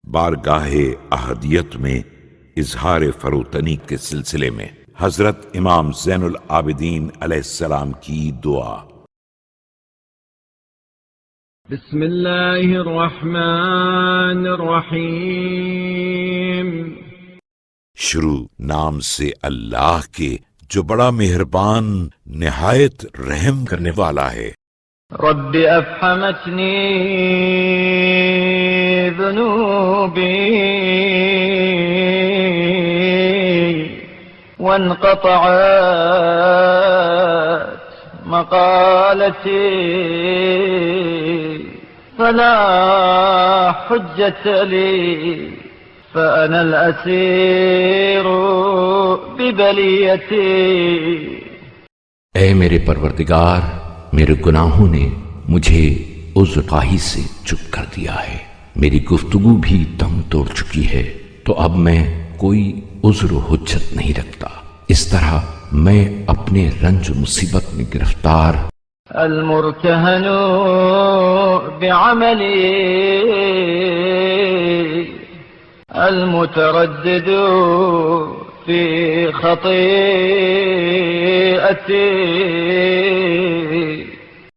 بارگاہ احدیت میں اظہار فروتنی کے سلسلے میں حضرت امام زین العابدین علیہ السلام کی دعا۔ بسم اللہ الرحمن الرحیم۔ شروع نام سے اللہ کے جو بڑا مہربان نہایت رحم کرنے والا ہے۔ رب افحمتنی ذنوبی وانقطعت مقالتی فلا حجة لي فأنا الأسير ببليتي۔ اے میرے پروردگار، میرے گناہوں نے مجھے عذرخواہی سے چپ کر دیا ہے، میری گفتگو بھی دم توڑ چکی ہے، تو اب میں کوئی عذر و حجت نہیں رکھتا، اس طرح میں اپنے رنج و مصیبت میں گرفتار المرتهن بعملي المتردد في خطيئتي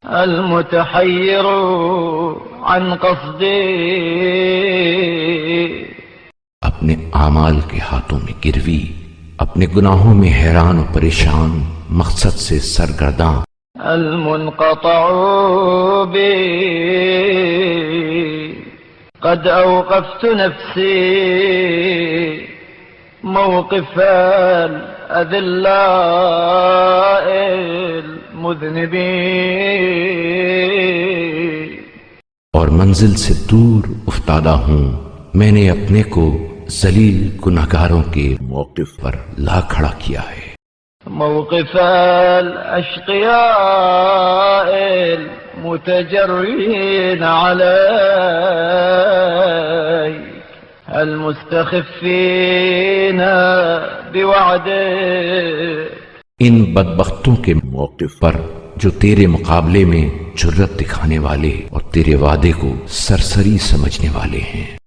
المتحير عن قصدي۔ اپنے اعمال کے ہاتھوں میں گروی، اپنے گناہوں میں حیران و پریشان، مقصد سے سرگرداں، المنقطع بي قد أوقفت نفسي موقف الأذلاء المذنبين۔ اور منزل سے دور افتادہ ہوں، میں نے اپنے کو ذلیل گناہگاروں کے موقف پر لا کھڑا کیا ہے۔ موقف الأشقياء المتجرين عليك المستخفين بوعدك۔ ان بدبختوں کے موقف پر جو تیرے مقابلے میں جرت دکھانے والے اور تیرے وعدے کو سرسری سمجھنے والے ہیں۔